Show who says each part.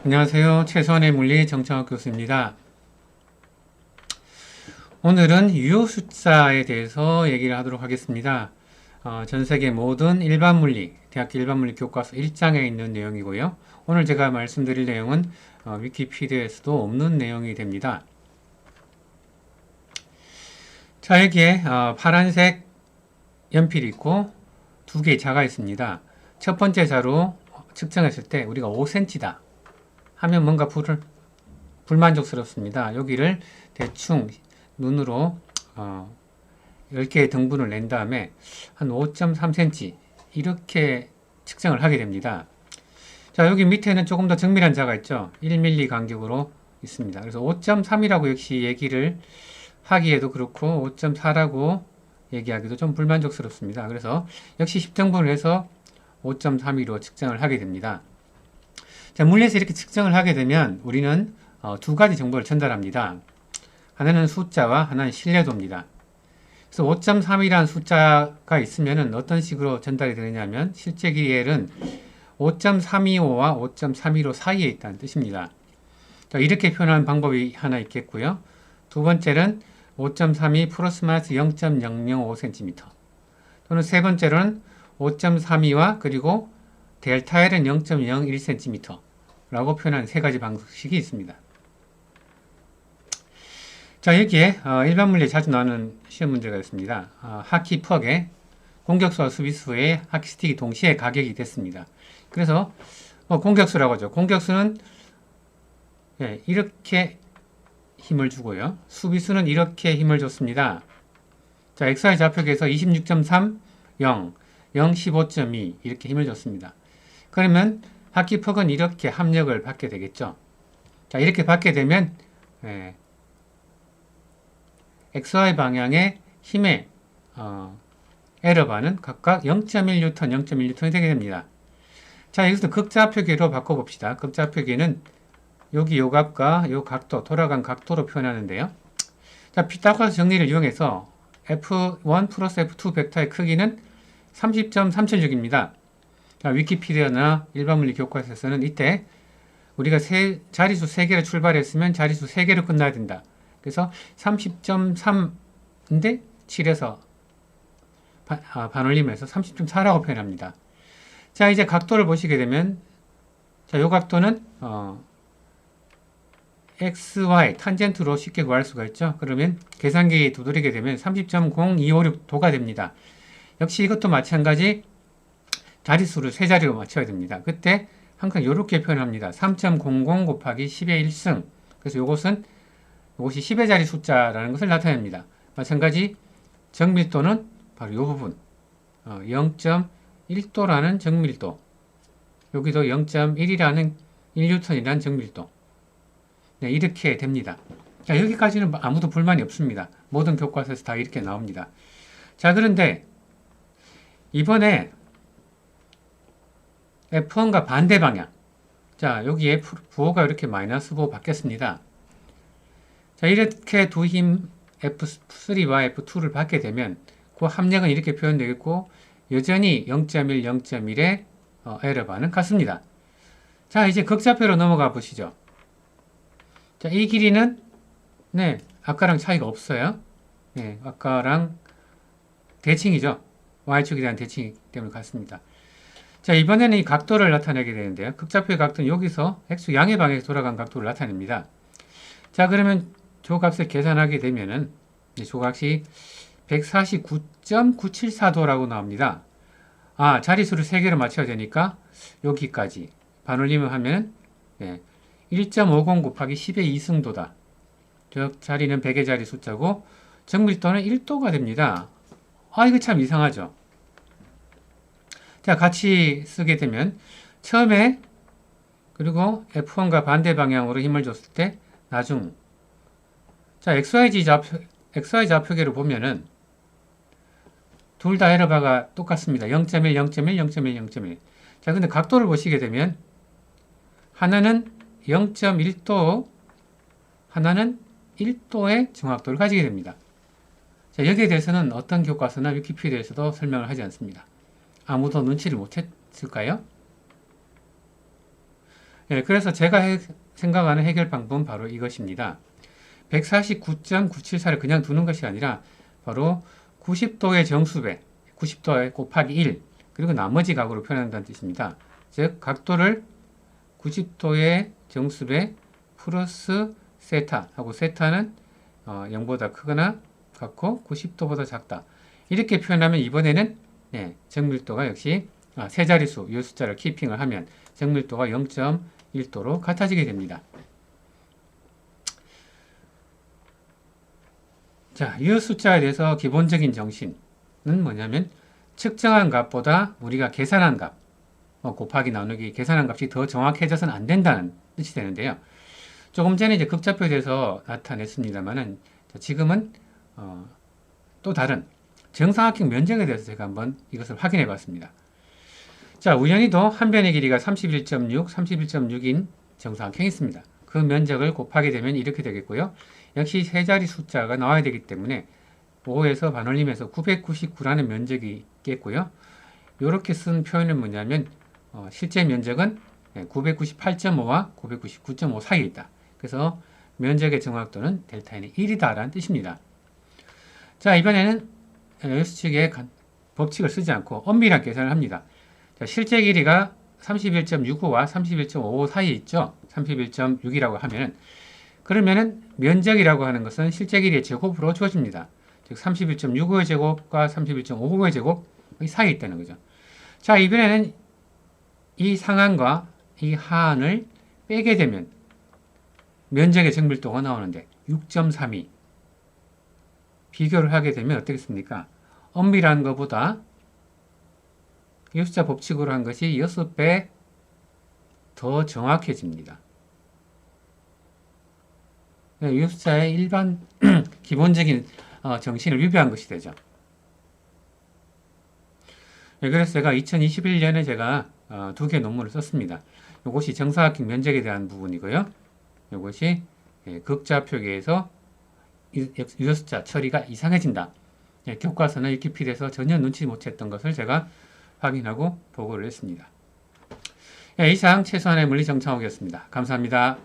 Speaker 1: 안녕하세요. 최소한의 물리 정창학 교수입니다. 오늘은 유효숫자에 대해서 얘기를 하도록 하겠습니다. 전 세계 모든 일반물리, 대학교 일반물리 교과서 1장에 있는 내용이고요. 오늘 제가 말씀드릴 내용은 위키피디아에서도 없는 내용이 됩니다. 자, 여기에 파란색 연필이 있고 두 개의 자가 있습니다. 첫 번째 자로 측정했을 때 우리가 5cm다 하면 뭔가 불만족스럽습니다. 여기를 대충 눈으로 10개의 등분을 낸 다음에 한 5.3cm 이렇게 측정을 하게 됩니다. 자, 여기 밑에는 조금 더 정밀한 자가 있죠. 1mm 간격으로 있습니다. 그래서 5.3이라고 역시 얘기를 하기에도 그렇고 5.4라고 얘기하기도 좀 불만족스럽습니다. 그래서 역시 10등분을 해서 5.32로 측정을 하게 됩니다. 자, 물리에서 이렇게 측정을 하게 되면 우리는 두 가지 정보를 전달합니다. 하나는 숫자와 하나는 신뢰도입니다. 그래서 5.3이라는 숫자가 있으면 어떤 식으로 전달이 되느냐면 실제 기엘은 5.325와 5.315 사이에 있다는 뜻입니다. 자, 이렇게 표현하는 방법이 하나 있겠고요. 두 번째는 5.32 플러스 마이너스 0.005cm 또는 세 번째로는 5.32와 그리고 델타 L은 0.01cm 라고 표현하는 세 가지 방식이 있습니다. 자, 여기에 일반 물리에 자주 나오는 시험 문제가 있습니다. 하키 퍽에 공격수와 수비수의 하키 스틱이 동시에 가격이 됐습니다. 그래서 공격수라고 하죠. 공격수는 이렇게 힘을 주고요. 수비수는 이렇게 힘을 줬습니다. 자, XY 좌표계에서 26.3, 0, 0, 15.2 이렇게 힘을 줬습니다. 그러면 하키퍽은 이렇게 합력을 받게 되겠죠. 자, 이렇게 받게 되면 XY 방향의 힘의 에러바는 각각 0.1N, 0.1N이 되게 됩니다. 자, 여기서 극좌표계로 바꿔봅시다. 극좌표계는 여기 요 값과 요 각도, 돌아간 각도로 표현하는데요. 자, 피타고라스 정리를 이용해서 F1 플러스 F2 벡터의 크기는 30.376입니다. 자, 위키피디아나 일반물리 교과서에서는 이때 우리가 자리수 3개를 출발했으면 자리수 3개로 끝나야 된다. 그래서 30.3인데 7에서 반올림해서 30.4라고 표현합니다. 자, 이제 각도를 보시게 되면 자, 요 각도는 XY 탄젠트로 쉽게 구할 수가 있죠. 그러면 계산기 두드리게 되면 30.0256도가 됩니다. 역시 이것도 마찬가지 자릿수를 세 자리로 맞춰야 됩니다. 그때 항상 이렇게 표현합니다. 3.00 곱하기 10의 1승. 그래서 이것이 10의 자리 숫자라는 것을 나타냅니다. 마찬가지 정밀도는 바로 이 부분 0.1도라는 정밀도, 여기도 0.1이라는 1N이라는 정밀도. 네, 이렇게 됩니다. 자, 여기까지는 아무도 불만이 없습니다. 모든 교과서에서 다 이렇게 나옵니다. 자, 그런데 이번에 F1과 반대 방향. 자, 여기에 부호가 이렇게 마이너스 부호 바뀌었습니다. 자, 이렇게 두 힘 F3와 F2를 받게 되면 그 합력은 이렇게 표현되겠고 여전히 0.1, 0.1의 에러바는 같습니다. 자, 이제 극좌표로 넘어가 보시죠. 자, 이 길이는 아까랑 차이가 없어요. 아까랑 대칭이죠. Y축에 대한 대칭이기 때문에 같습니다. 자, 이번에는 이 각도를 나타내게 되는데요. 극좌표의 각도는 여기서 X 양의 방향에서 돌아간 각도를 나타냅니다. 자, 그러면 조값을 계산하게 되면은 조각이 149.974도라고 나옵니다. 자리수를 3개로 맞춰야 되니까 여기까지 반올림을 하면 1.50 곱하기 10의 2승도다. 저 자리는 100의 자리 숫자고 정밀도는 1도가 됩니다. 이거 참 이상하죠. 자, 같이 쓰게 되면 처음에 그리고 F1과 반대 방향으로 힘을 줬을 때 나중 자, XY 좌표계로 보면은 둘 다 에러바가 똑같습니다. 0.1, 0.1, 0.1, 0.1. 자, 근데 각도를 보시게 되면 하나는 0.1도, 하나는 1도의 정확도를 가지게 됩니다. 자, 여기에 대해서는 어떤 교과서나 위키피디아에서도 설명을 하지 않습니다. 아무도 눈치를 못 챘을까요? 예, 그래서 제가 생각하는 해결 방법은 바로 이것입니다. 149.974를 그냥 두는 것이 아니라 바로 90도의 정수배, 90도 곱하기 1, 그리고 나머지 각으로 표현한다는 뜻입니다. 즉, 각도를 90도의 정수배 플러스 세타 하고 세타는 0보다 크거나 같고 90도보다 작다. 이렇게 표현하면 이번에는 정밀도가 역시 세 자릿수 이 숫자를 키핑을 하면 정밀도가 0.1도로 같아지게 됩니다. 자, 이 숫자에 대해서 기본적인 정신은 뭐냐면 측정한 값보다 우리가 계산한 값 곱하기 나누기 계산한 값이 더 정확해져서는 안 된다는 뜻이 되는데요. 조금 전에 이제 극좌표에 대해서 나타냈습니다만은 지금은 또 다른 정사각형 면적에 대해서 제가 한번 이것을 확인해 봤습니다. 자, 우연히도 한 변의 길이가 31.6, 31.6인 정사각형이 있습니다. 그 면적을 곱하게 되면 이렇게 되겠고요. 역시 세 자리 숫자가 나와야 되기 때문에 5에서 반올림해서 999라는 면적이 있겠고요. 이렇게 쓴 표현은 뭐냐면 실제 면적은 998.5와 999.5 사이에 있다. 그래서 면적의 정확도는 델타 N이 1이다라는 뜻입니다. 자, 이번에는 S축의 법칙을 쓰지 않고 엄밀한 계산을 합니다. 자, 실제 길이가 31.65와 31.55 사이에 있죠. 31.6이라고 하면은 그러면은 면적이라고 하는 것은 실제 길이의 제곱으로 주어집니다. 즉 31.65의 제곱과 31.55의 제곱 사이에 있다는 거죠. 자, 이번에는 이 상한과 이 하한을 빼게 되면 면적의 정밀도가 나오는데 6.32 비교를 하게 되면 어떻겠습니까? 엄밀한 것보다 이 숫자 법칙으로 한 것이 6배 더 정확해집니다. 이 숫자의 일반 기본적인 정신을 위배한 것이 되죠. 그래서 제가 2021년에 제가 두 개 논문을 썼습니다. 이것이 정사각형 면적에 대한 부분이고요. 이것이 극좌표계에서 이 숫자 처리가 이상해진다. 교과서나 위키피디에서 전혀 눈치 못 챘던 것을 제가 확인하고 보고를 했습니다. 이상 최소한의 물리 정창욱이었습니다. 감사합니다.